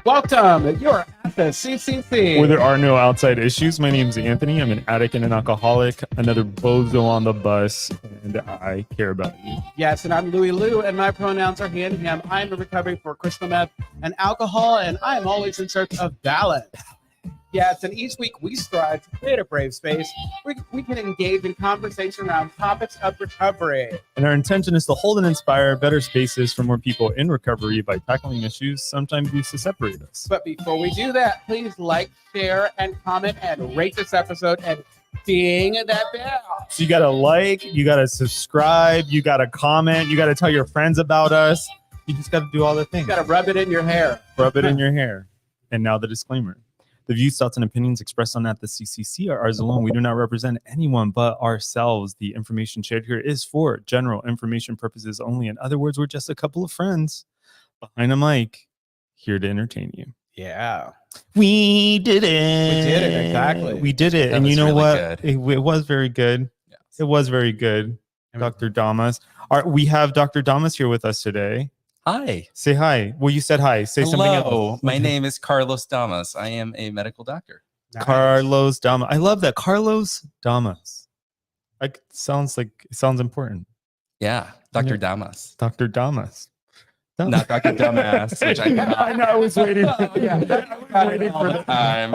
Welcome. You're at the CCC. Where there are no outside issues. My name is Anthony. I'm an addict and an alcoholic, another bozo on the bus, and I care about you. Yes, and I'm LouiLou, and my pronouns are he and him. I'm recovering for crystal meth and alcohol, and I am always in search of balance. Yes, and each week we strive to create a brave space where we can engage in conversation around topics of recovery. And our intention is to hold and inspire better spaces for more people in recovery by tackling issues sometimes used to separate us. But before we do that, please like, share, and comment, and rate this episode, and ding that bell. So you got to like, you got to subscribe, you got to comment, you got to tell your friends about us. You just got to do all the things. You got to rub it in your hair. Rub it in your hair. And now the disclaimer. The views, thoughts, and opinions expressed on at the CCC are ours alone. We do not represent anyone but ourselves. The information shared here is for general information purposes only. In other words, we're just a couple of friends behind a mic here to entertain you. Yeah. We did it. We did it, exactly. We did it. That and you know really what? It was very good. Yes. It was very good. Dr. Damas. We have Dr. Damas here with us today. Hi. Say hi. Well, you said hi. Say something Hello. else. My name is Carlos Damas. I am a medical doctor. Nice. Carlos Damas. I love that. Carlos Damas. Like sounds important. Yeah. Dr. Damas. Dr. Damas. Not Dr. Dumbass, which I know. I know. I was waiting. I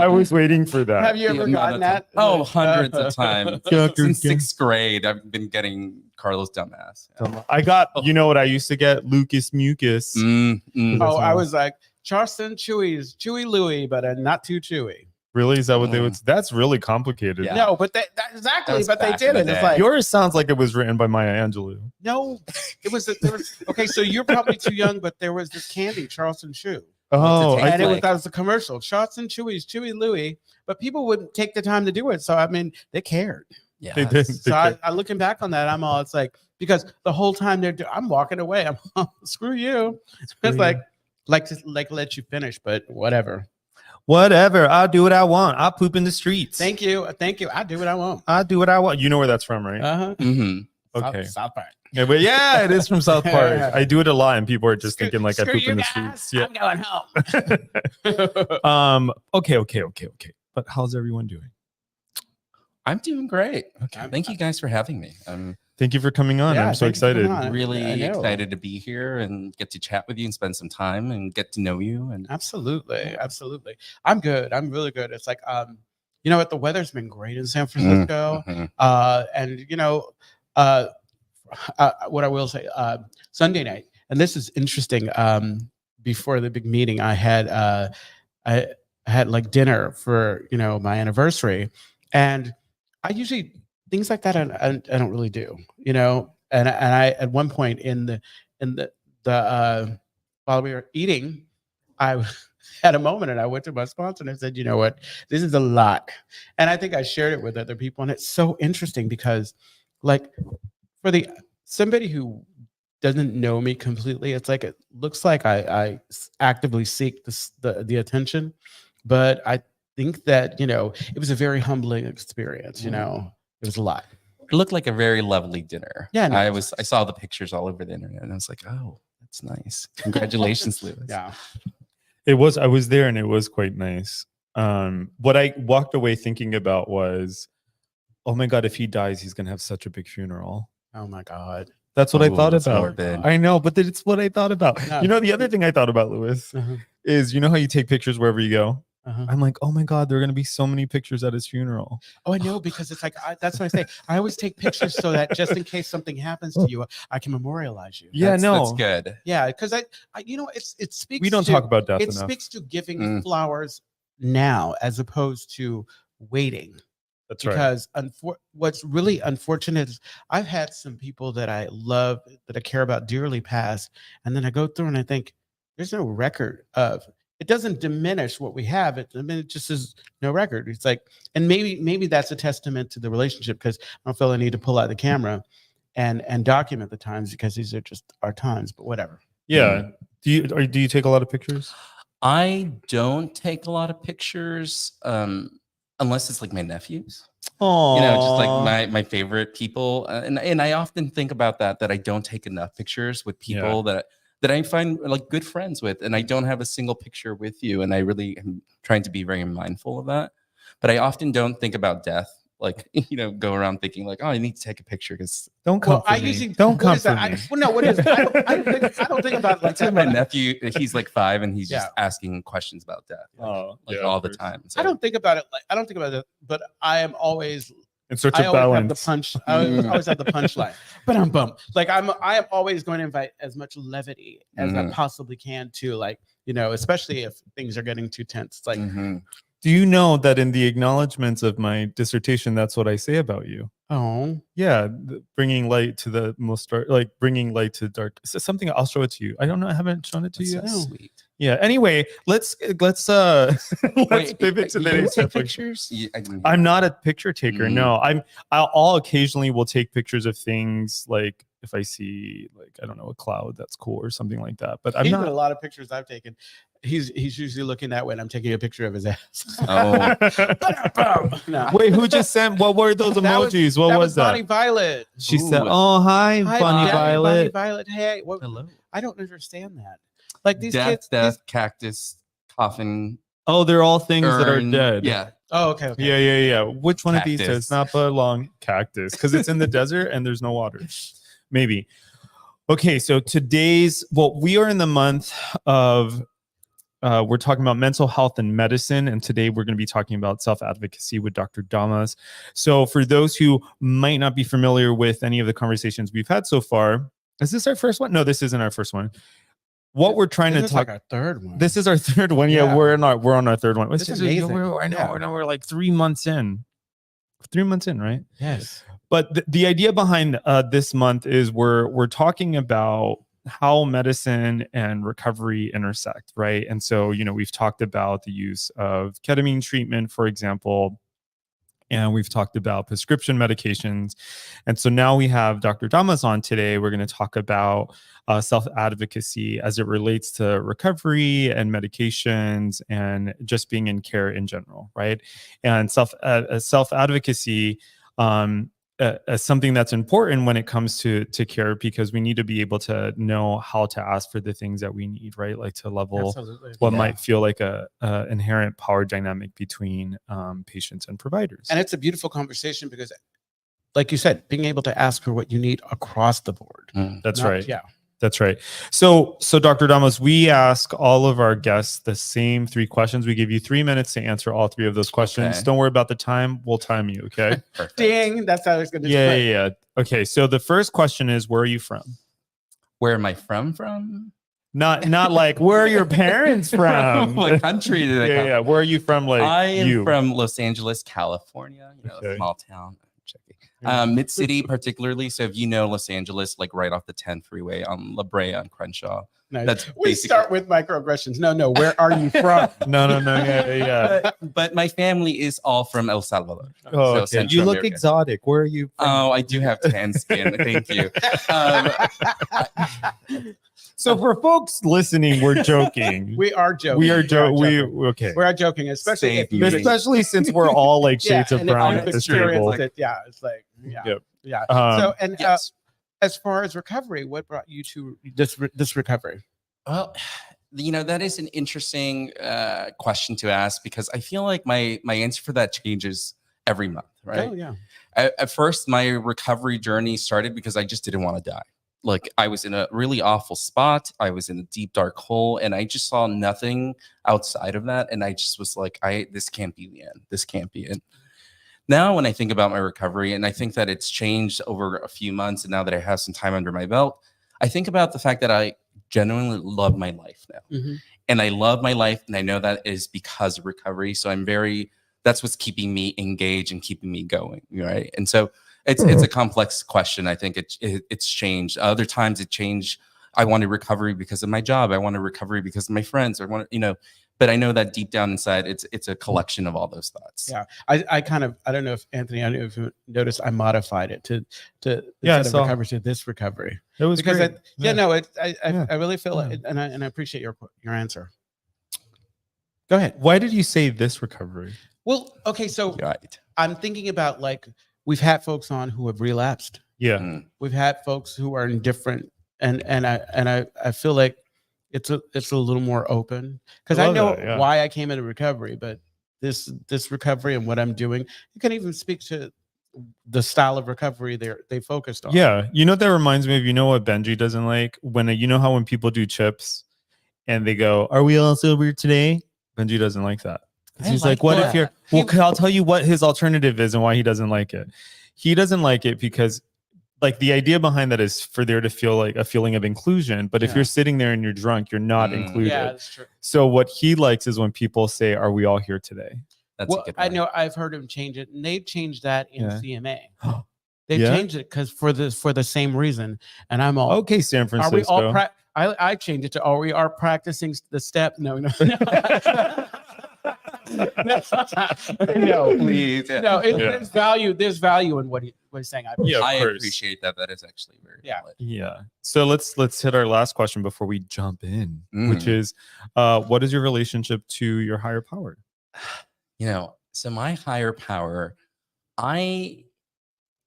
was waiting for that. Have you ever gotten that? Oh, hundreds of times. Dr. Since sixth grade, I've been getting Carlos Dumbass. Yeah. I got, you know what I used to get? Lucas Mucus. Oh, I was like, Charleston Chewy Louie, but not too chewy. Really? Is that what they would? That's really complicated. Yeah. No, but exactly. But they back did in it. the It's day. like Yours sounds like it was written by Maya Angelou. no, it was. There was okay. So you're probably too young, but there was this candy, Charleston Chew, Oh, What's it and taste that was a commercial, Charleston Chewy Louie. But people wouldn't take the time to do it. So I mean, they cared. Yeah. they did. So I looking back on that, I'm all. It's like because the whole time I'm walking away. I'm screw you. It's like let you finish, but whatever. Whatever. I'll do what I want. I'll poop in the streets. Thank you. I do what I want. I'll do what I want. You know where that's from, right? Uh-huh. Mm-hmm. Okay. South Park. Yeah, but yeah, it is from South Park. I do it a lot, and people are just thinking like I Screw poop you in the guys. streets. Yeah. I'm going home. Okay. But how's everyone doing? I'm doing great. Okay. Thank you guys for having me. Thank you for coming on. Yeah, I'm so thank you for excited. coming on. really I know. excited to be here and get to chat with you and spend some time and get to know you. And Absolutely. I'm good. I'm really good. It's like, you know what? The weather's been great in San Francisco. Mhm. And you know, what I will say, Sunday night, and this is interesting. Before the big meeting, I had like dinner for my anniversary, and I usually things like that I don't really do, and I at one point in the while we were eating, I had a moment and I went to my sponsor and I said, you know what, this is a lot, and I think I shared it with other people, and it's so interesting because like for somebody who doesn't know me completely, it's like it looks like I actively seek the attention, but I think that it was a very humbling experience. It was a lot. It looked like a very lovely dinner. Yeah, no, I saw the pictures all over the internet and I was like, oh, that's nice. Congratulations, Lewis. Yeah, I was there and it was quite nice. What I walked away thinking about was, oh my God, if he dies, he's gonna have such a big funeral. oh my God. That's what I Ooh, thought that's about. morbid. I know, but it's what I thought about. Yeah. The other thing I thought about, Lewis, Uh-huh. is how you take pictures wherever you go. Uh-huh. I'm like, oh my God, there are gonna be so many pictures at his funeral. Oh, I know, because it's like that's what I say. I always take pictures so that just in case something happens to you, I can memorialize you. Yeah, That's good. Yeah, because I it speaks. We don't to, talk about death It enough. speaks to giving Mm. flowers now as opposed to waiting. That's right. Because what's really unfortunate is I've had some people that I love, that I care about dearly pass, and then I go through and I think there's no record of. It doesn't diminish what we have. It just is no record. It's like, and maybe that's a testament to the relationship, because I don't feel I need to pull out the camera and document the times, because these are just our times. But whatever. Yeah. Do you take a lot of pictures? I don't take a lot of pictures unless it's like my nephews. Oh, Just like my favorite people. And I often think about that I don't take enough pictures with people that that I find like good friends with, and I don't have a single picture with you. And I really am trying to be very mindful of that. But I often don't think about death. Like, go around thinking like, oh, I need to take a picture because Don't come for I me. usually Don't what come is for that? me. Well, no, what is? I don't think about it like that's why that. my but nephew, he's like 5, and he's just Yeah. asking questions about death, Oh, like yeah, all of the course. time. I don't think about it like I don't think about it, but I am always In search I of always have the balance. punch. I always have the punchline. But I'm bummed. Like I am always going to invite as much levity as I possibly can to, like, especially if things are getting too tense. It's like, Do you know that in the acknowledgments of my dissertation, that's what I say about you? oh, Yeah, bringing light to the most dark, like bringing light to dark. It's something I'll show it to you. I don't know. I haven't shown it to you that's yet. so sweet. Yeah. Anyway, let's let's Wait, pivot to the you next take topic. pictures? I'm not a picture taker. No, I'll occasionally will take pictures of things, like if I see, like, I don't know, a cloud that's cool or something like that. But I'm even not a lot of pictures I've taken. He's usually looking that way, and I'm taking a picture of his ass. Oh, No. Wait, who just sent? What were those emojis? What was that? Bonnie Violet. She said, Ooh. "Oh, hi, Hi, Bunny Bonnie Violet." Violet. Hey, what, hello. I don't understand that. Like these Death, kids. cactus, coffin, Oh, they're all things that are urn. dead. Yeah. Oh, okay. Yeah. Which one of these Cactus. does not belong? Cactus, because it's in the desert and there's no water. Maybe. Okay, so we are in the month of, we're talking about mental health and medicine, and today we're going to be talking about self-advocacy with Dr. Damas. So for those who might not be familiar with any of the conversations we've had so far, is this our first one? No, this isn't our first one. What we're trying to talk. Like our third one. This is our third one. Yeah, Yeah. we're on our third one. It's amazing. I know. Yeah. We're like 3 months in. 3 months in, right? Yes. But the idea behind this month is we're talking about how medicine and recovery intersect, right? And so, we've talked about the use of ketamine treatment, for example, and we've talked about prescription medications. And so now we have Dr. Damas on today. We're going to talk about self-advocacy as it relates to recovery and medications and just being in care in general, right? And self-advocacy as something that's important when it comes to care, because we need to be able to know how to ask for the things that we need, right? Like to level Absolutely. what might feel like a inherent power dynamic between patients and providers. And it's a beautiful conversation because, like you said, being able to ask for what you need across the board. That's Not- right. Yeah. That's right. So Dr. Damas, we ask all of our guests the same 3 questions. We give you 3 minutes to answer all 3 of those questions. Okay. Don't worry about the time. We'll time you. Okay. Perfect. Ding. That's how I was going to Yeah. Okay. So the first question is, where are you from? Where am I from? Not like, where are your parents from? What country did I come? Yeah. Where are you from? Like, I am from Los Angeles, California. Okay. A small town. Mid city, particularly. So if you know Los Angeles, like right off the 10 freeway on La Brea and Crenshaw. Nice. That's We start with microaggressions. No. Where are you from? No. Yeah. But my family is all from El Salvador. Oh, okay. Central You look America. exotic. Where are you from? Oh, I do have tan skin. Thank you. So for folks listening, we're joking. We are joking. We are joking. Okay. We are joking, especially Save if you me. Especially since we're all like shades of and if brown you've at this experienced table. it, it's like, yeah. Yep. Yeah. Um, Yes. As far as recovery, what brought you to this recovery? Well, that is an interesting question to ask, because I feel like my answer for that changes every month, right? Oh, yeah. At first, my recovery journey started because I just didn't want to die. Like, I was in a really awful spot. I was in a deep, dark hole, and I just saw nothing outside of that. And I just was like, this can't be the end. This can't be it. Now, when I think about my recovery, and I think that it's changed over a few months, and now that I have some time under my belt, I think about the fact that I genuinely love my life now. Mm-hmm. And I love my life, and I know that is because of recovery. So that's what's keeping me engaged and keeping me going, right? And so it's a complex question. I think it's changed. Other times it changed. I wanted recovery because of my job. I wanted recovery because of my friends. But I know that deep down inside, it's a collection of all those thoughts. Yeah, I don't know if Anthony, I don't know if you noticed, I modified it to Yeah, instead of recovery to this recovery. It was because great. I really feel it, and I appreciate your answer. Go ahead. Why did you say this recovery? Well, okay, so Right. I'm thinking about, like, we've had folks on who have relapsed. Yeah. We've had folks who are in different I feel like it's a little more open, because I know why I came into recovery, but this recovery and what I'm doing, you can even speak to the style of recovery they focused on. Yeah, you know what that reminds me of? You know what Benji doesn't like? When you know how when people do chips and they go, "Are we all sober today?" Benji doesn't like that. He's like, "What if you're?" Well, I'll tell you what his alternative is and why he doesn't like it. He doesn't like it because, like, the idea behind that is for there to feel like a feeling of inclusion. But if you're sitting there and you're drunk, you're not included. Yeah, that's true. So what he likes is when people say, "Are we all here today?" That's a good one. I know I've heard him change it, and they've changed that in CMA. They've changed it because for the same reason. And I'm all okay. San Francisco. Are we all I changed it to, "Are we are practicing the step?" No. No, please. Yeah. No, there's value. There's value in what he's saying. I appreciate that. That is actually very valid. Yeah. So let's hit our last question before we jump in, which is, what is your relationship to your higher power? So my higher power, I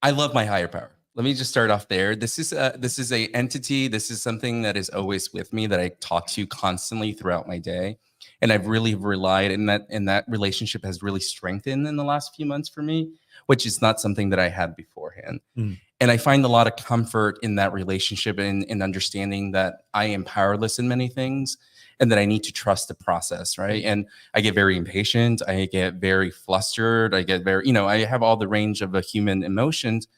love my higher power. Let me just start off there. This is a entity. This is something that is always with me, that I talk to constantly throughout my day. And I've really relied, and that relationship has really strengthened in the last few months for me, which is not something that I had beforehand. And I find a lot of comfort in that relationship, and in understanding that I am powerless in many things, and that I need to trust the process, right? And I get very impatient. I get very flustered. I get very, I have all the range of a human emotions.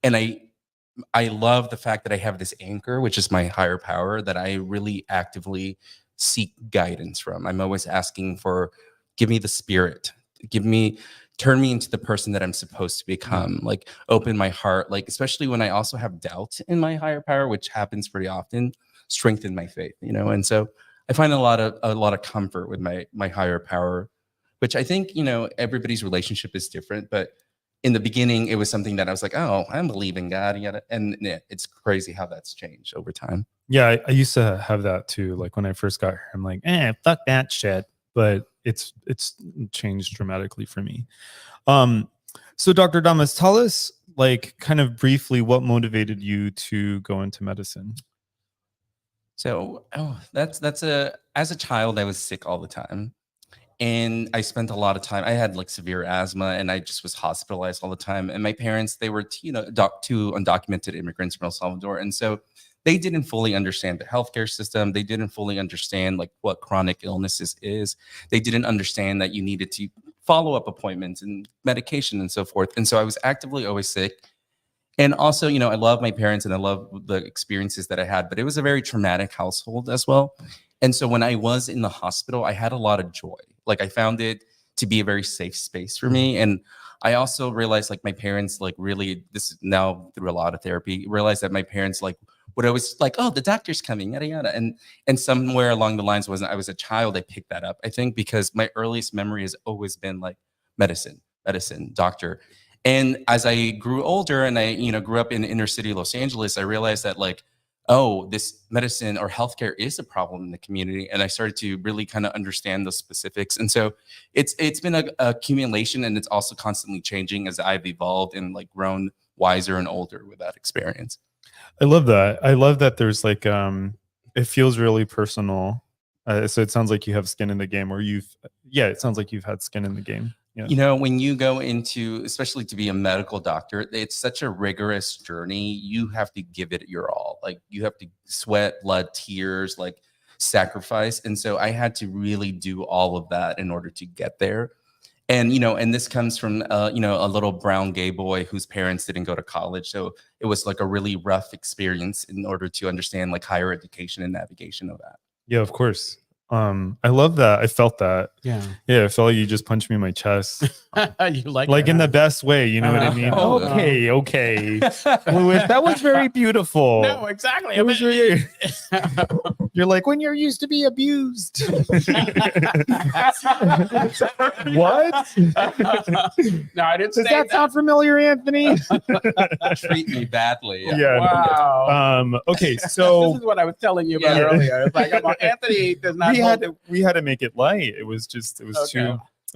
And I love the fact that I have this anchor, which is my higher power, that I really actively seek guidance from. I'm always asking for, give me the spirit, turn me into the person that I'm supposed to become, like open my heart, like, especially when I also have doubt in my higher power, which happens pretty often, strengthen my faith, And so I find a lot of comfort with my higher power, which I think, everybody's relationship is different, but in the beginning, it was something that I was like, "Oh, I believe in God," and it's crazy how that's changed over time. Yeah, I used to have that too. Like when I first got here, I'm like, fuck that shit. But it's changed dramatically for me. So Dr. Damas, tell us, like, kind of briefly, what motivated you to go into medicine? So, as a child, I was sick all the time. And I spent a lot of time. I had like severe asthma, and I just was hospitalized all the time. And my parents, they were, two undocumented immigrants from El Salvador. And so they didn't fully understand the healthcare system. They didn't fully understand like what chronic illnesses is. They didn't understand that you needed to follow up appointments and medication and so forth. And so I was actively always sick. And also, I love my parents and I love the experiences that I had, but it was a very traumatic household as well. And so when I was in the hospital, I had a lot of joy. Like I found it to be a very safe space for me. And I also realized like my parents, like really, this is now through a lot of therapy, realized that my parents like would always like, "Oh, the doctor's coming, yada, yada." And somewhere along the lines I was a child, I picked that up, I think, because my earliest memory has always been like medicine, doctor. And as I grew older and I, grew up in inner city Los Angeles, I realized that like, oh, this medicine or healthcare is a problem in the community. And I started to really kind of understand the specifics. And so it's been a accumulation, and it's also constantly changing as I've evolved and like grown wiser and older with that experience. I love that. I love that there's like, it feels really personal. So it sounds like you have skin in the game, or it sounds like you've had skin in the game. Yeah. When you go into, especially to be a medical doctor, it's such a rigorous journey. You have to give it your all. Like you have to sweat, blood, tears, like sacrifice. And so I had to really do all of that in order to get there. And, and this comes from, a little brown gay boy whose parents didn't go to college. So it was like a really rough experience in order to understand like higher education and navigation of that. Yeah, of course. I love that. I felt that. Yeah. I felt like you just punched me in my chest. You like in the best way, you know what I mean? Okay. Louis, that was very beautiful. No, exactly. It was really, you're like, when you're used to be abused. What? No, I didn't say Does that sound familiar, Anthony? Treat me badly. Yeah. Wow. Okay, so this is what I was telling you about earlier. It's like, Anthony does not. We had to make it light. It was too.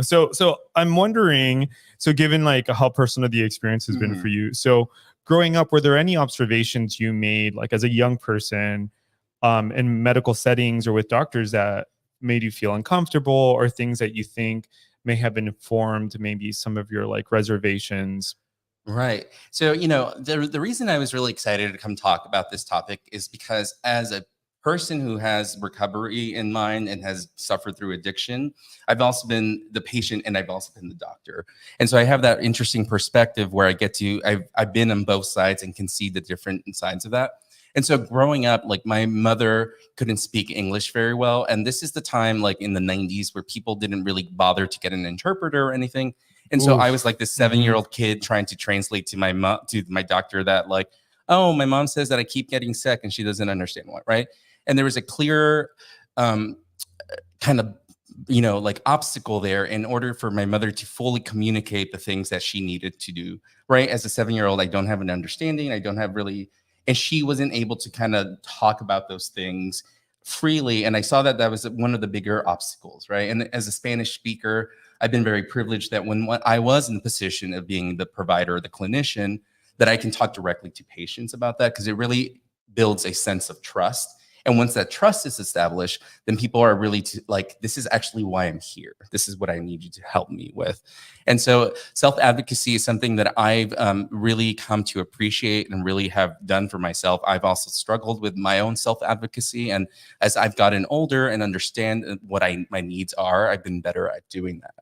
So I'm wondering. So given like how personal the experience has been for you, so growing up, were there any observations you made, like as a young person, in medical settings or with doctors that made you feel uncomfortable, or things that you think may have informed maybe some of your like reservations? Right. So, the reason I was really excited to come talk about this topic is because as a person who has recovery in mind and has suffered through addiction, I've also been the patient and I've also been the doctor. And so I have that interesting perspective where I've been on both sides and can see the different sides of that. And so growing up, like my mother couldn't speak English very well. And this is the time like in the 90s where people didn't really bother to get an interpreter or anything. And so I was like this 7-year-old kid trying to translate to my doctor that like, oh, my mom says that I keep getting sick and she doesn't understand what, right? And there was a clear kind of, like obstacle there in order for my mother to fully communicate the things that she needed to do, right? As a 7-year-old, I don't have an understanding. I don't have really, and she wasn't able to kind of talk about those things freely. And I saw that was one of the bigger obstacles, right? And as a Spanish speaker, I've been very privileged that when I was in the position of being the provider, the clinician, that I can talk directly to patients about that, because it really builds a sense of trust. And once that trust is established, then people are really like, this is actually why I'm here. This is what I need you to help me with. And so self-advocacy is something that I've really come to appreciate and really have done for myself. I've also struggled with my own self-advocacy. And as I've gotten older and understand what my needs are, I've been better at doing that.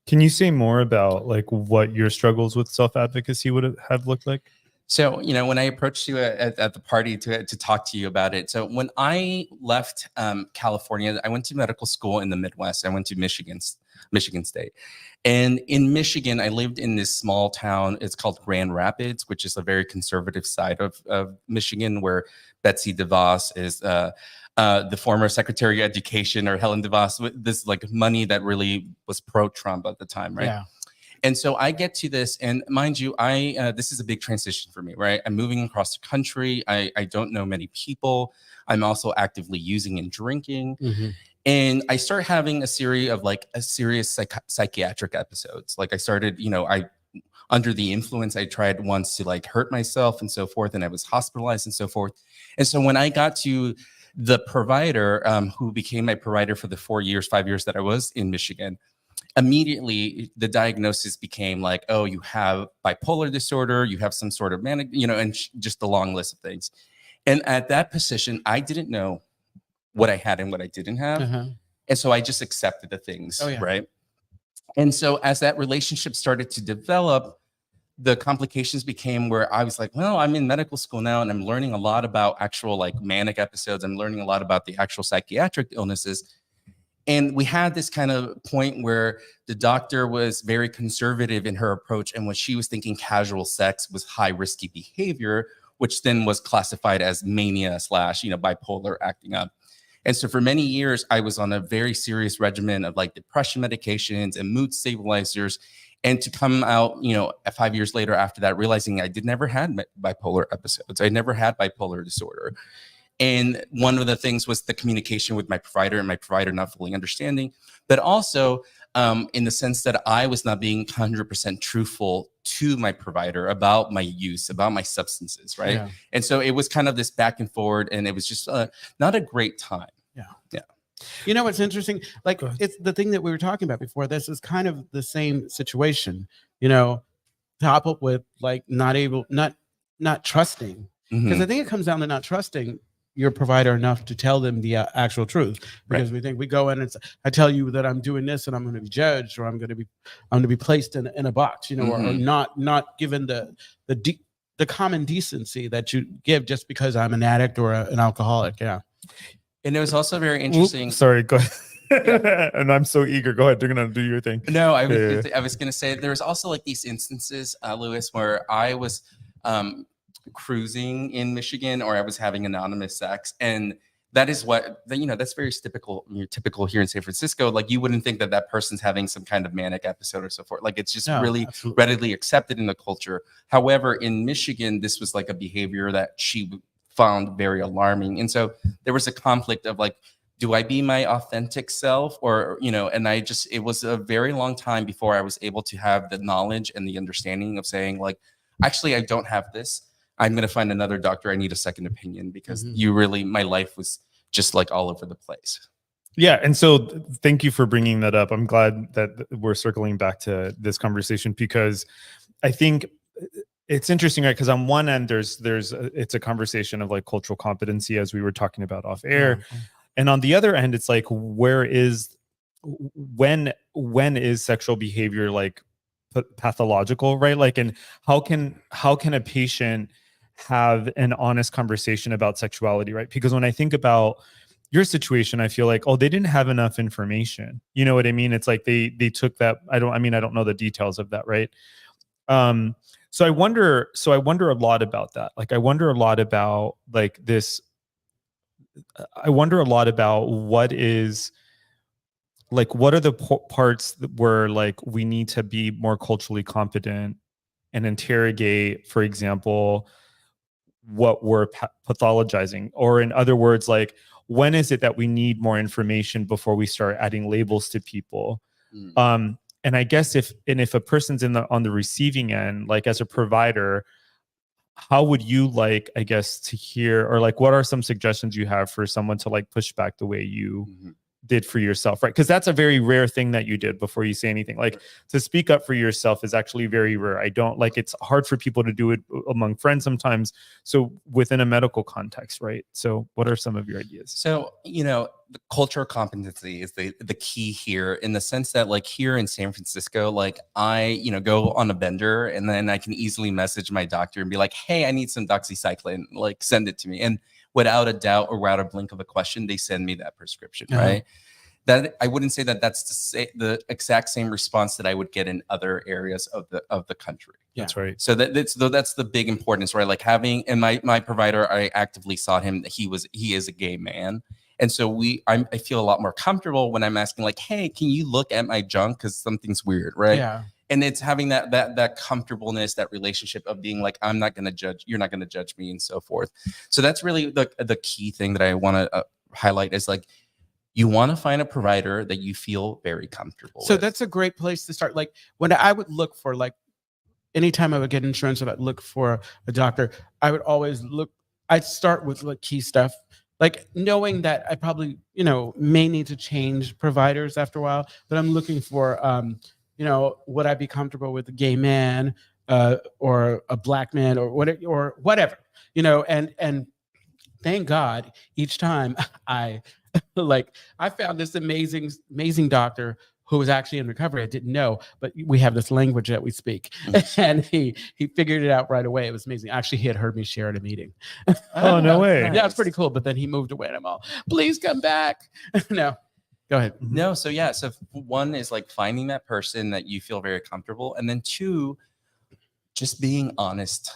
Can you say more about like what your struggles with self-advocacy would have looked like? So, when I approached you at the party to talk to you about it. So when I left California, I went to medical school in the Midwest. I went to Michigan State. And in Michigan, I lived in this small town. It's called Grand Rapids, which is a very conservative side of Michigan, where Betsy DeVos is the former Secretary of Education, or Helen DeVos, this like money that really was pro-Trump at the time, right? Yeah. And so I get to this, and mind you, this is a big transition for me, right? I'm moving across the country. I don't know many people. I'm also actively using and drinking. And I start having a series of like a serious psychiatric episodes. Like I started, under the influence, I tried once to like hurt myself and so forth, and I was hospitalized and so forth. And so when I got to the provider, who became my provider for the 5 years that I was in Michigan, immediately the diagnosis became like, oh, you have bipolar disorder, you have some sort of manic, and just a long list of things. And at that position, I didn't know what I had and what I didn't have. And so I just accepted the things, right? And so as that relationship started to develop, the complications became where I was like, well, I'm in medical school now and I'm learning a lot about actual like manic episodes. I'm learning a lot about the actual psychiatric illnesses. And we had this kind of point where the doctor was very conservative in her approach. And what she was thinking casual sex was high risky behavior, which then was classified as mania / bipolar acting up. And so for many years, I was on a very serious regimen of like depression medications and mood stabilizers. And to come out, 5 years later after that, realizing I never had bipolar episodes. I never had bipolar disorder. And one of the things was the communication with my provider, and my provider not fully understanding, but also in the sense that I was not being 100% truthful to my provider about my use, about my substances, right? Yeah. And so it was kind of this back and forward, and it was just not a great time. Yeah. You know what's interesting? Like, it's the thing that we were talking about before. This is kind of the same situation, top up with like not trusting, because I think it comes down to not trusting your provider enough to tell them the actual truth, because we think we go in and say, I tell you that I'm doing this and I'm going to be judged, or I'm going to be placed in a box, or not given the common decency that you give just because I'm an addict or an alcoholic. Yeah. And it was also very interesting. Sorry, go ahead. Yeah. And I'm so eager. Go ahead. You're going to do your thing. No, I was going to say there was also like these instances, Louis, where I was cruising in Michigan, or I was having anonymous sex. And that is what, that's very typical here in San Francisco. Like you wouldn't think that person's having some kind of manic episode or so forth. Like it's just really readily accepted in the culture. However, in Michigan, this was like a behavior that she found very alarming. And so there was a conflict of like, do I be my authentic self, or, and it was a very long time before I was able to have the knowledge and the understanding of saying like, actually, I don't have this. I'm going to find another doctor. I need a second opinion because Mhm. my life was just like all over the place. Yeah. And so thank you for bringing that up. I'm glad that we're circling back to this conversation, because I think it's interesting, right? Because on one end, it's a conversation of like cultural competency, as we were talking about off air. Yeah. And on the other end, it's like, when is sexual behavior like pathological, right? Like, and how can a patient have an honest conversation about sexuality, right? Because when I think about your situation, I feel like, oh, they didn't have enough information. You know what I mean? It's like they took that. I don't know the details of that, right? So I wonder a lot about that. Like, I wonder a lot about like this. I wonder a lot about what is like, what are the parts where like we need to be more culturally competent and interrogate, for example, what we're pathologizing, or in other words, like, when is it that we need more information before we start adding labels to people? And I guess if a person's on the receiving end, like as a provider, how would you like, I guess, to hear, or like, what are some suggestions you have for someone to like push back the way you did for yourself, right? Because that's a very rare thing that you did before you say anything. Like, to speak up for yourself is actually very rare. I don't like, it's hard for people to do it among friends sometimes. So within a medical context, right? So what are some of your ideas? So, the cultural competency is the key here, in the sense that like here in San Francisco, like I, go on a bender and then I can easily message my doctor and be like, hey, I need some doxycycline, like send it to me. And without a doubt or without a blink of a question, they send me that prescription, right? That I wouldn't say that that's the exact same response that I would get in other areas of the country. That's right. So that's the big importance, right? Like having, and my provider, I actively sought him that he is a gay man. And so I feel a lot more comfortable when I'm asking like, hey, can you look at my junk? Cause something's weird. Right. Yeah. And it's having that comfortableness, that relationship of being like, I'm not going to judge, you're not going to judge me, and so forth. So that's really the key thing that I want to highlight, is like, you want to find a provider that you feel very comfortable with. That's a great place to start. Like, when I would look for, like, anytime I would get insurance or I'd look for a doctor, I would always I'd start with like key stuff, like knowing that I probably, may need to change providers after a while, but I'm looking for, would I be comfortable with a gay man, or a black man, or whatever, and thank God each time I I found this amazing doctor who was actually in recovery. I didn't know, but we have this language that we speak, and he figured it out right away. It was amazing. Actually, he had heard me share at a meeting. Oh, no way. Yeah, it's pretty cool. But then he moved away, and I'm all, please come back. No, go ahead. No, so yeah, so one is like finding that person that you feel very comfortable, and then two, just being honest.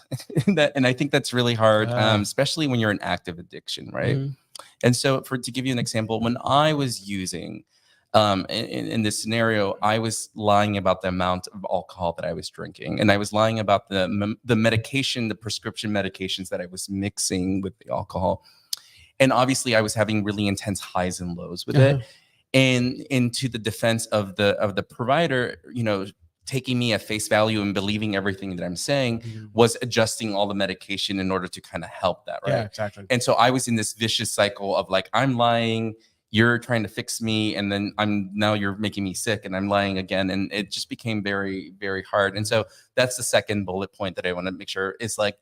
And I think that's really hard, especially when you're in active addiction, right? And so, to give you an example, when I was using, in this scenario, I was lying about the amount of alcohol that I was drinking, and I was lying about the medication, the prescription medications that I was mixing with the alcohol. And obviously, I was having really intense highs and lows with it. And into the defense of the provider, taking me at face value and believing everything that I'm saying, was adjusting all the medication in order to kind of help that, right? Yeah, exactly. And so I was in this vicious cycle of like, I'm lying, you're trying to fix me, and then now you're making me sick, and I'm lying again. And it just became very, very hard. And so that's the second bullet point that I want to make sure is like,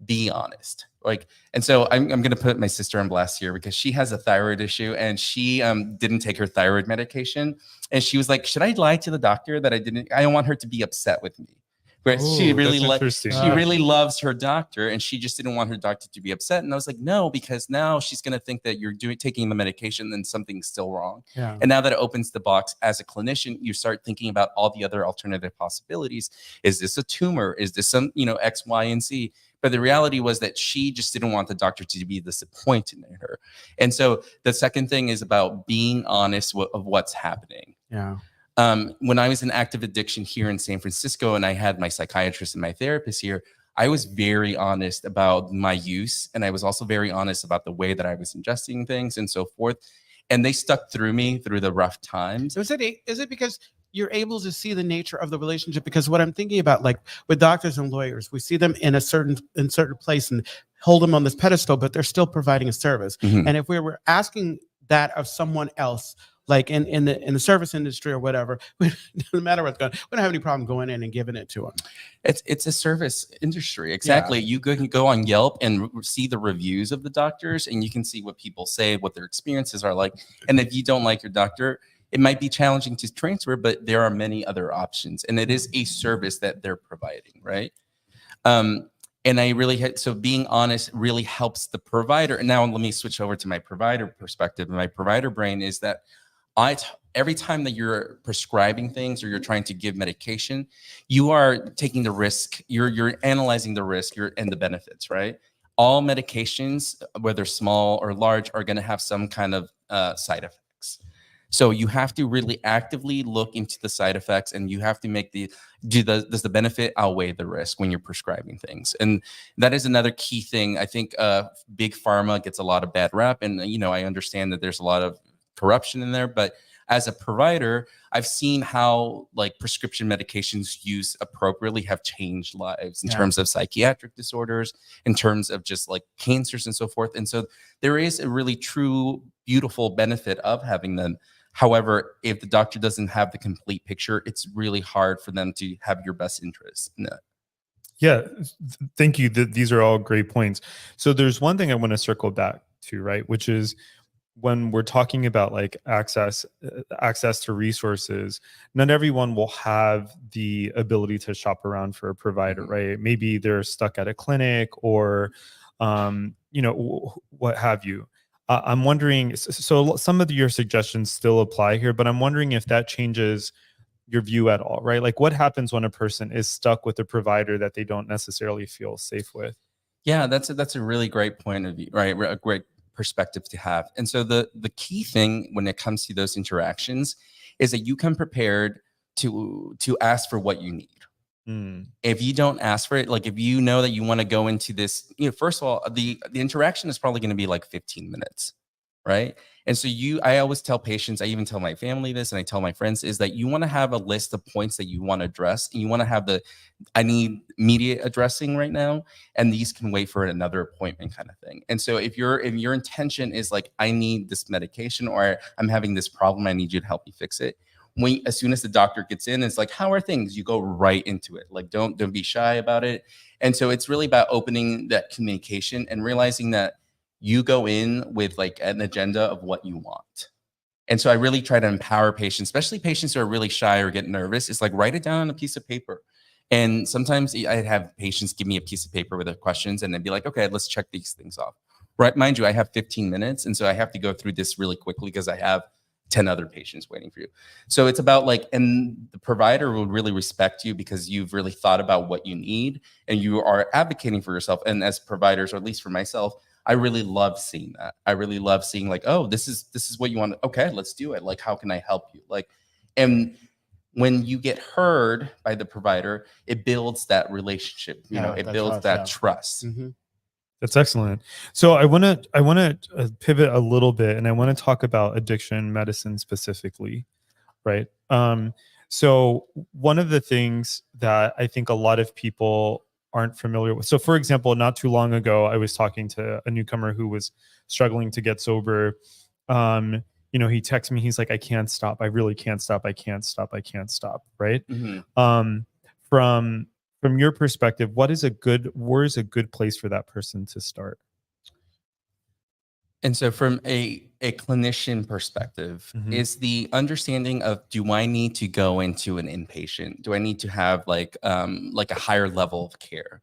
be honest. Like, and so I'm going to put my sister on blast here, because she has a thyroid issue, and she didn't take her thyroid medication. And she was like, should I lie to the doctor that I don't want her to be upset with me. But she really loves her doctor, and she just didn't want her doctor to be upset. And I was like, no, because now she's going to think that you're taking the medication, and something's still wrong. Yeah. And now that it opens the box, as a clinician, you start thinking about all the other alternative possibilities. Is this a tumor? Is this some, X, Y, and Z? But the reality was that she just didn't want the doctor to be disappointed in her. And so the second thing is about being honest of what's happening. Yeah. When I was in active addiction here in San Francisco, and I had my psychiatrist and my therapist here, I was very honest about my use. And I was also very honest about the way that I was ingesting things and so forth. And they stuck through me through the rough times. Is it because you're able to see the nature of the relationship. Because what I'm thinking about, like with doctors and lawyers, we see them in a certain place and hold them on this pedestal, but they're still providing a service. Mhm. And if we were asking that of someone else, like in the service industry or whatever, no matter what's going on, we don't have any problem going in and giving it to them. It's a service industry. Exactly. You can go on Yelp and see the reviews of the doctors, and you can see what people say, what their experiences are like. And if you don't like your doctor, it might be challenging to transfer, but there are many other options, and it is a service that they're providing, right? And I really so being honest really helps the provider. And now let me switch over to my provider perspective. My provider brain is that every time that you're prescribing things or you're trying to give medication, you are taking the risk. You're analyzing the risk and the benefits, right? All medications, whether small or large, are going to have some kind of side effects. So you have to really actively look into the side effects, and you have to make does the benefit outweigh the risk when you're prescribing things? And that is another key thing. I think big pharma gets a lot of bad rap, and I understand that there's a lot of corruption in there, but as a provider, I've seen how like prescription medications used appropriately have changed lives in terms of psychiatric disorders, in terms of just like cancers and so forth. And so there is a really true, beautiful benefit of having them. However, if the doctor doesn't have the complete picture, it's really hard for them to have your best interest in that. Yeah, thank you. These are all great points. So there's one thing I want to circle back to, right? Which is when we're talking about like access to resources, not everyone will have the ability to shop around for a provider, right? Maybe they're stuck at a clinic or, what have you. I'm wondering, so some of your suggestions still apply here, but I'm wondering if that changes your view at all, right? Like what happens when a person is stuck with a provider that they don't necessarily feel safe with? Yeah, that's a really great point of view, right? A great perspective to have. And so the key thing when it comes to those interactions is that you come prepared to ask for what you need. If you don't ask for it, like if you know that you want to go into this, first of all, the interaction is probably going to be like 15 minutes, right? And so I always tell patients, I even tell my family this, and I tell my friends, is that you want to have a list of points that you want to address, and you want to have I need immediate addressing right now, and these can wait for another appointment kind of thing. And so if your intention is like, I need this medication, or I'm having this problem, I need you to help me fix it. As soon as the doctor gets in, it's like, how are things? You go right into it. Like, don't be shy about it. And so it's really about opening that communication and realizing that you go in with like an agenda of what you want. And so I really try to empower patients, especially patients who are really shy or get nervous. It's like, write it down on a piece of paper. And sometimes I have patients give me a piece of paper with their questions, and they'd be like, okay, let's check these things off. Right? Mind you, I have 15 minutes. And so I have to go through this really quickly because I have 10 other patients waiting for you. So it's about like, and the provider will really respect you because you've really thought about what you need and you are advocating for yourself. And as providers, or at least for myself, I really love seeing that. I really love seeing like, oh, this is what you want. Okay, let's do it. Like, how can I help you? Like, and when you get heard by the provider, it builds that relationship. It builds that trust. That's excellent. So I want to pivot a little bit, and I want to talk about addiction medicine specifically, right? So one of the things that I think a lot of people aren't familiar with. So for example, not too long ago, I was talking to a newcomer who was struggling to get sober. He texts me, he's like, I can't stop. I really can't stop. I can't stop. I can't stop. Right. From your perspective, where is a good place for that person to start? And so from a clinician perspective, is the understanding of, do I need to go into an inpatient? Do I need to have like a higher level of care?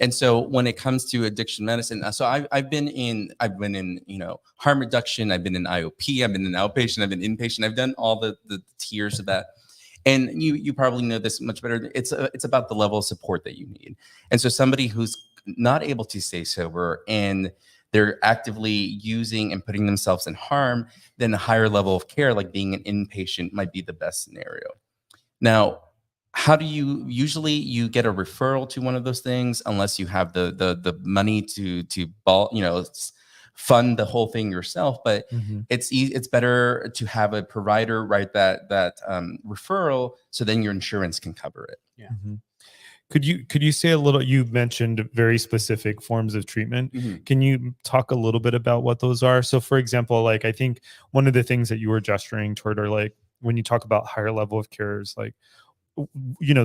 And so when it comes to addiction medicine, so I've been in harm reduction, I've been in IOP, I've been in outpatient, I've been inpatient, I've done all the tiers of that. And you probably know this much better. It's about the level of support that you need. And so somebody who's not able to stay sober and they're actively using and putting themselves in harm, then a higher level of care, like being an inpatient, might be the best scenario. Now, how do you usually get a referral to one of those things, unless you have the money to fund the whole thing yourself, but Mhm. it's better to have a provider write that referral, so then your insurance can cover it. Yeah. Mhm. Could you say a little, you mentioned very specific forms of treatment. Mhm. Can you talk a little bit about what those are? So for example, like I think one of the things that you were gesturing toward are like when you talk about higher level of care is like,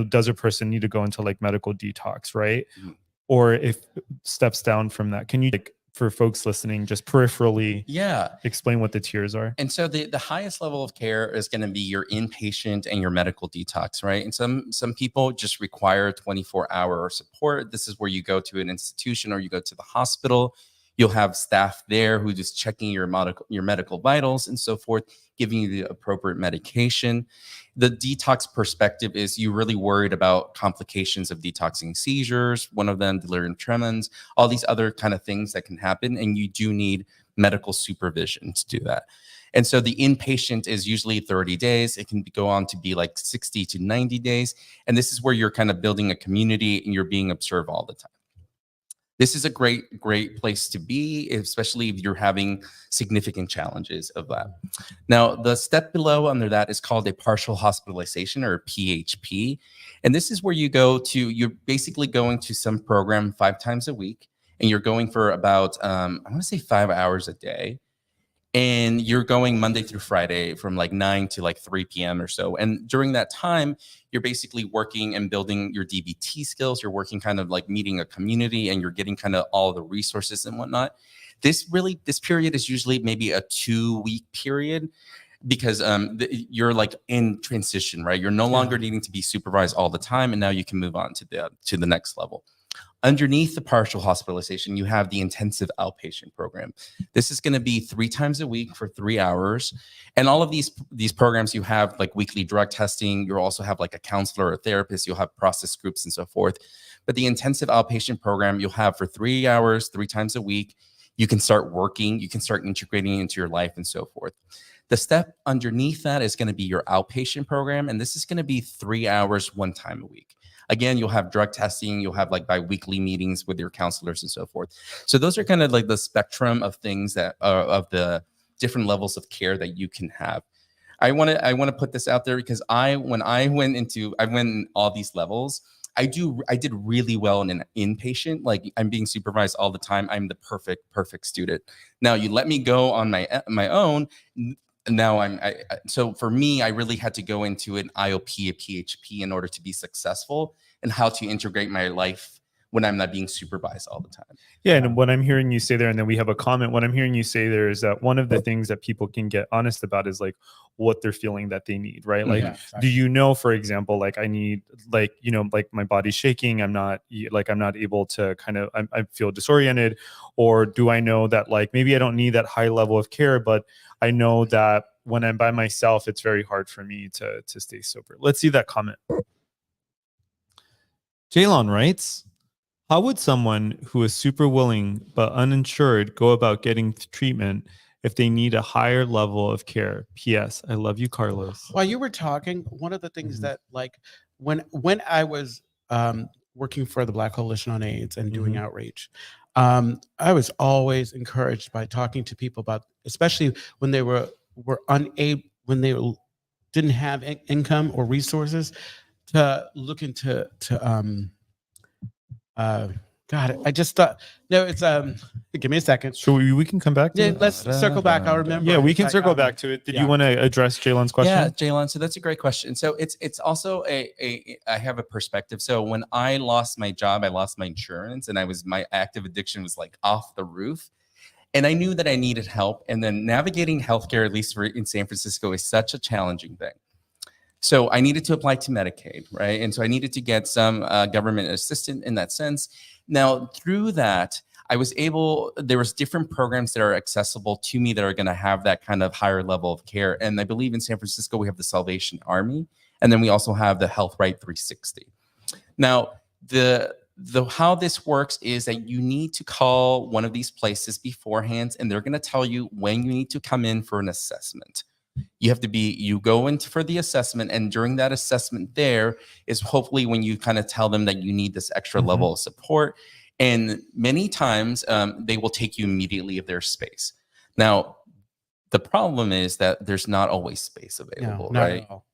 does a person need to go into like medical detox, right? Mhm. Or if steps down from that, can you, like, for folks listening, just peripherally Yeah. explain what the tiers are? And so the highest level of care is going to be your inpatient and your medical detox, right? And some people just require 24-hour support. This is where you go to an institution or you go to the hospital. You'll have staff there who just checking your medical vitals and so forth, giving you the appropriate medication. The detox perspective is you really worried about complications of detoxing seizures, one of them delirium tremens, all these other kind of things that can happen, and you do need medical supervision to do that. And so the inpatient is usually 30 days. It can go on to be like 60 to 90 days. And this is where you're kind of building a community and you're being observed all the time. This is a great place to be, especially if you're having significant challenges of that. Now, the step below under that is called a partial hospitalization, or PHP. And this is where you're basically going to some program 5 times a week, and you're going for about, I want to say 5 hours a day. And you're going Monday through Friday from like 9 to like 3 p.m. or so. And during that time, you're basically working and building your DBT skills. You're working kind of like meeting a community, and you're getting kind of all the resources and whatnot. This period is usually maybe a 2-week period, because you're like in transition, right? You're no longer needing to be supervised all the time, and now you can move on to the next level. Underneath the partial hospitalization, you have the intensive outpatient program. This is going to be 3 times a week for 3 hours. And all of these programs, you have like weekly drug testing. You'll also have like a counselor or a therapist. You'll have process groups and so forth. But the intensive outpatient program, you'll have for 3 hours, 3 times a week. You can start working. You can start integrating into your life and so forth. The step underneath that is going to be your outpatient program. And this is going to be 3 hours, 1 time a week. Again, you'll have drug testing, you'll have like bi-weekly meetings with your counselors and so forth. So those are kind of like the spectrum of things that of the different levels of care that you can have. I want to put this out there because when I went in all these levels, I did really well in an inpatient. Like, I'm being supervised all the time. I'm the perfect student. Now you let me go on my own. Now so for me, I really had to go into an IOP, a PHP, in order to be successful, and how to integrate my life when I'm not being supervised all the time. Yeah, and what I'm hearing you say there, and then we have a comment. What I'm hearing you say there is that one of the things that people can get honest about is like what they're feeling that they need, right? Like, Yeah, exactly. do you know, for example, like I need, like, like my body's shaking, I'm not able to I feel disoriented, or do I know that like maybe I don't need that high level of care, but I know that when I'm by myself, it's very hard for me to stay sober. Let's see that comment. Jaylon writes, how would someone who is super willing but uninsured go about getting treatment if they need a higher level of care? P.S. I love you, Carlos. While you were talking, one of the things Mhm. that, like, when I was working for the Black Coalition on AIDS and doing outreach, I was always encouraged by talking to people about, especially when they were unable, when they didn't have income or resources, to look into God, I just thought, no, it's give me a second. So we can come back to Yeah, it? let's circle back. I'll remember. Yeah, we It's can like, circle back to it. Did yeah. you want to address Jaylon's question? Yeah, Jaylon. So that's a great question. So it's also I have a perspective. So when I lost my job, I lost my insurance, and my active addiction was like off the roof. And I knew that I needed help. And then navigating healthcare, at least in San Francisco, is such a challenging thing. So I needed to apply to Medicaid, right? And so I needed to get some government assistance in that sense. Now, through that, there was different programs that are accessible to me that are going to have that kind of higher level of care. And I believe in San Francisco, we have the Salvation Army, and then we also have the Health Right 360. Now, how this works is that you need to call one of these places beforehand, and they're going to tell you when you need to come in for an assessment. You go in for the assessment, and during that assessment there is hopefully when you kind of tell them that you need this extra level of support. And many times they will take you immediately if there's space. Now, the problem is that there's not always space available, not right? at all.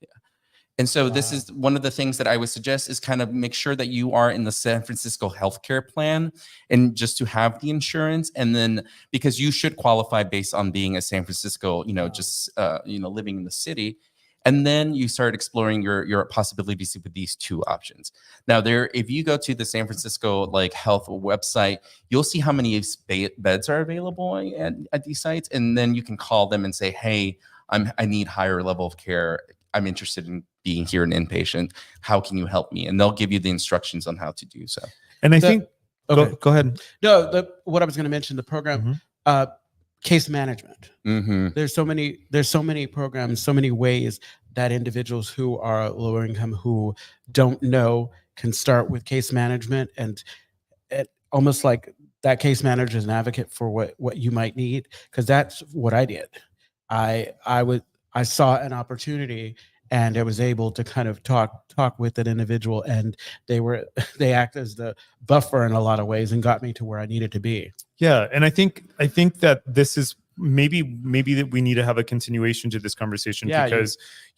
And so this is one of the things that I would suggest is kind of make sure that you are in the San Francisco healthcare plan, and just to have the insurance. And then because you should qualify based on being a San Francisco, just living in the city. And then you start exploring your possibilities with these two options. Now, if you go to the San Francisco health website, you'll see how many beds are available at these sites, and then you can call them and say, "Hey, I need higher level of care. I'm interested in being here an inpatient. How can you help me?" And they'll give you the instructions on how to do so. And I think, okay. Go ahead. No, what I was going to mention, the program, case management. There's so many programs, so many ways that individuals who are lower income, who don't know, can start with case management, and it almost like that case manager is an advocate for what you might need, because that's what I did. I saw an opportunity, and I was able to kind of talk with an individual, and they act as the buffer in a lot of ways and got me to where I needed to be. Yeah, and I think that this is maybe that we need to have a continuation to this conversation, because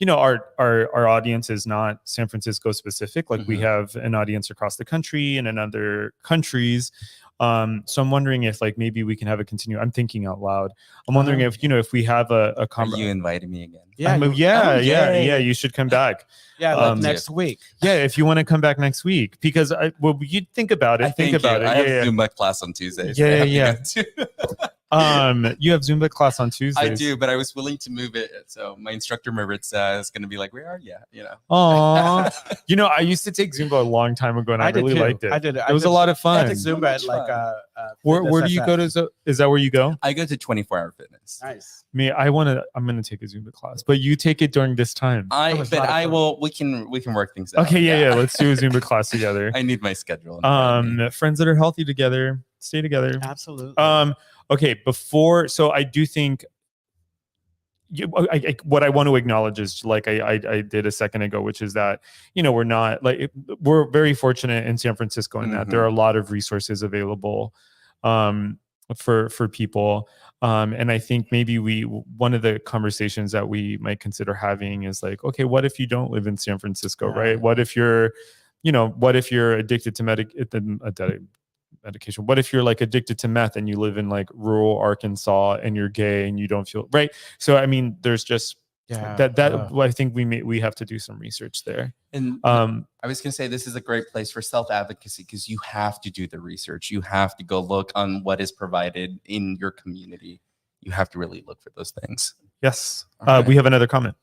our audience is not San Francisco specific. Like we have an audience across the country and in other countries. So I'm wondering if maybe we can have a continue. I'm thinking out loud. I'm wondering if we have a conversation. Are you inviting me again? Yeah. You should come back. Next week. Yeah, if you want to come back next week, because you think about it. I have Zumba class on Tuesdays. You have Zumba class on Tuesdays. I do, but I was willing to move it. So my instructor Maritza is going to be like, "Where are you?" Aw. I used to take Zumba a long time ago, and I really liked it. I did. It was a lot of fun. I took Zumba at where do you go to? Is that where you go? I go to 24-hour fitness. Nice. I'm going to take a Zumba class, but you take it during this time. We can work things out. Okay. Yeah. Let's do a Zumba class together. I need my schedule. Friends that are healthy together, stay together. Absolutely. Okay. So I do think what I want to acknowledge is, like I did a second ago, which is that, we're very fortunate in San Francisco in that there are a lot of resources available for people. And I think maybe one of the conversations that we might consider having is okay, what if you don't live in San Francisco, right? What if you're addicted to medication? What if you're addicted to meth and you live in rural Arkansas and you're gay and you don't feel right? So I mean, there's just I think we have to do some research there. And I was going to say, this is a great place for self-advocacy, because you have to do the research. You have to go look on what is provided in your community. You have to really look for those things. Yes. We have another comment.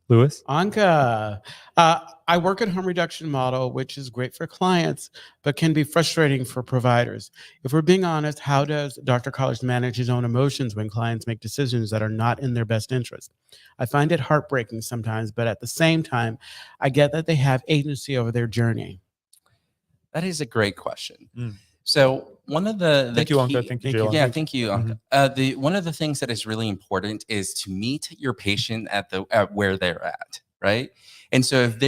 Louis? Anka, I work in harm reduction model, which is great for clients, but can be frustrating for providers. If we're being honest, how does Dr. Carlos manage his own emotions when clients make decisions that are not in their best interest? I find it heartbreaking sometimes, but at the same time, I get that they have agency over their journey. That is a great question. So one of the thank you, Anka. Thank you, Jayla. Yeah, thank you, Anka. One of the things that is really important is to meet your patient at where they're at, right? And so if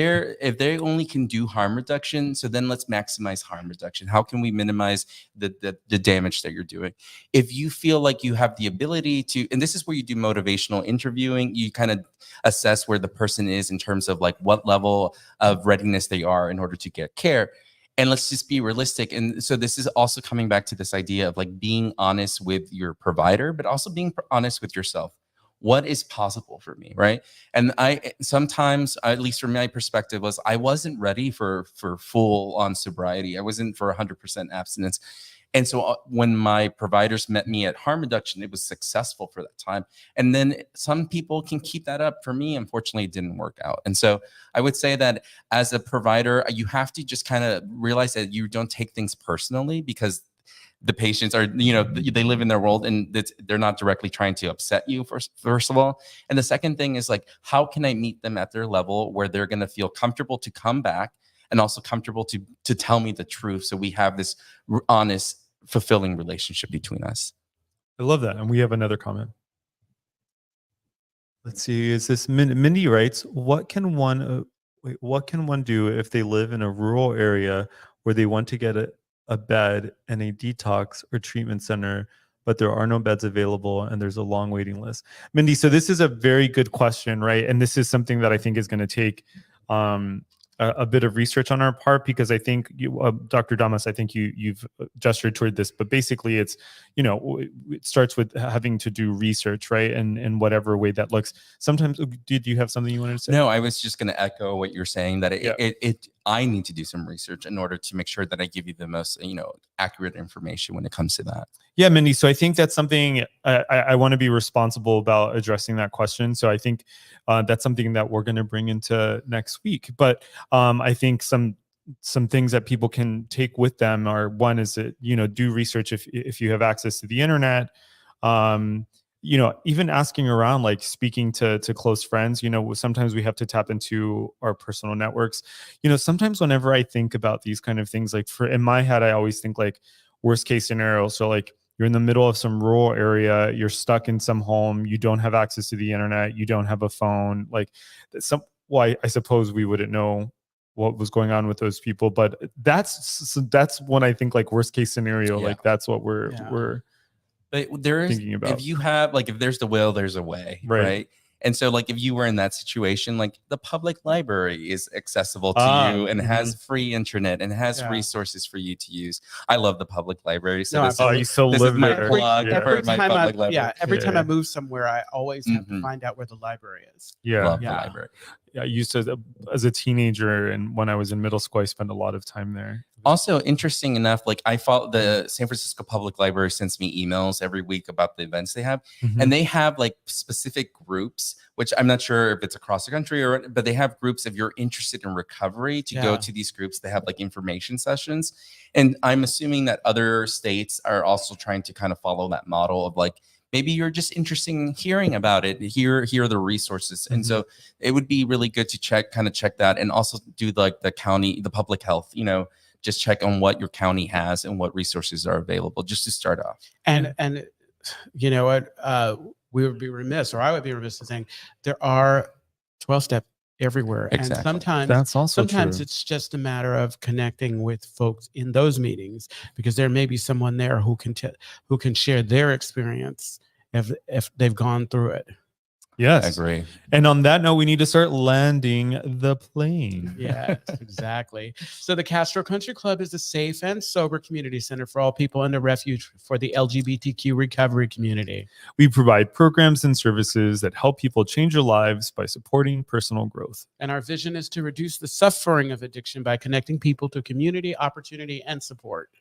they only can do harm reduction, so then let's maximize harm reduction. How can we minimize the damage that you're doing? If you feel like you have the ability to, and this is where you do motivational interviewing, you kind of assess where the person is in terms of what level of readiness they are in order to get care. And let's just be realistic. And so this is also coming back to this idea of being honest with your provider, but also being honest with yourself. What is possible for me, right? And I sometimes, at least from my perspective, I wasn't ready for full on sobriety. I wasn't for 100% abstinence. And so when my providers met me at harm reduction, it was successful for that time. And then some people can keep that up. For me, unfortunately, it didn't work out. And so I would say that as a provider, you have to just kind of realize that you don't take things personally, because the patients are, they live in their world, and they're not directly trying to upset you, first of all. And the second thing is how can I meet them at their level where they're going to feel comfortable to come back, and also comfortable to tell me the truth, so we have this honest, fulfilling relationship between us. I love that. And we have another comment. Let's see. Is this Mindy writes, what can one do if they live in a rural area where they want to get a bed in a detox or treatment center, but there are no beds available and there's a long waiting list? Mindy, so this is a very good question, right? And this is something that I think is going to take a bit of research on our part, because I think Dr. Damas, I think you've gestured toward this, but basically it's, it starts with having to do research, right? And in whatever way that looks. Sometimes, did you have something you wanted to say? No, I was just going to echo what you're saying, that I need to do some research in order to make sure that I give you the most, accurate information when it comes to that. Yeah, Mindy. So I think that's something I want to be responsible about addressing that question. So I think that's something that we're going to bring into next week. But I think some things that people can take with them are, one is that, do research if you have access to the internet. Even asking around, like speaking to close friends, sometimes we have to tap into our personal networks. Sometimes whenever I think about these kind of things, like in my head, I always think like worst case scenario. So like you're in the middle of some rural area, you're stuck in some home, you don't have access to the internet, you don't have a phone. Like I suppose we wouldn't know what was going on with those people, but that's when I think like worst case scenario, like that's what we're But there is, thinking about. if there's the will, there's a way, right? And so like if you were in that situation, like the public library is accessible to you and has free internet and has resources for you to use. I love the public library. So this is my plug for my public library. Yeah, every time I move somewhere, I always have to find out where the library is. Love the library. Yeah, I used to, as a teenager and when I was in middle school, I spent a lot of time there. Also, interesting enough, like I follow the San Francisco Public Library sends me emails every week about the events they have. And they have like specific groups, which I'm not sure if it's across the country but they have groups if you're interested in recovery to go to these groups. They have like information sessions. And I'm assuming that other states are also trying to kind of follow that model of like, maybe you're just interested in hearing about it. Here are the resources. And so it would be really good to check that, and also do like the public health, just check on what your county has and what resources are available just to start off. And you know what, we would be remiss, or I would be remiss in saying there are 12-step everywhere. Exactly. And sometimes it's just a matter of connecting with folks in those meetings, because there may be someone there who can share their experience if they've gone through it. Yes, I agree. And on that note, we need to start landing the plane. Yes, exactly. So the Castro Country Club is a safe and sober community center for all people under refuge for the LGBTQ recovery community. We provide programs and services that help people change their lives by supporting personal growth. And our vision is to reduce the suffering of addiction by connecting people to community, opportunity, and support.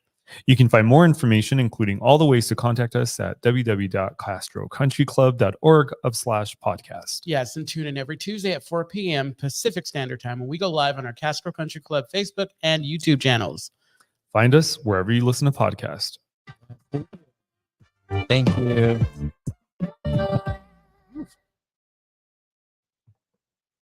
You can find more information, including all the ways to contact us, at www.castrocountryclub.org/podcast. Yes, and tune in every Tuesday at 4 p.m. Pacific Standard Time when we go live on our Castro Country Club Facebook and YouTube channels. Find us wherever you listen to podcasts. Thank you.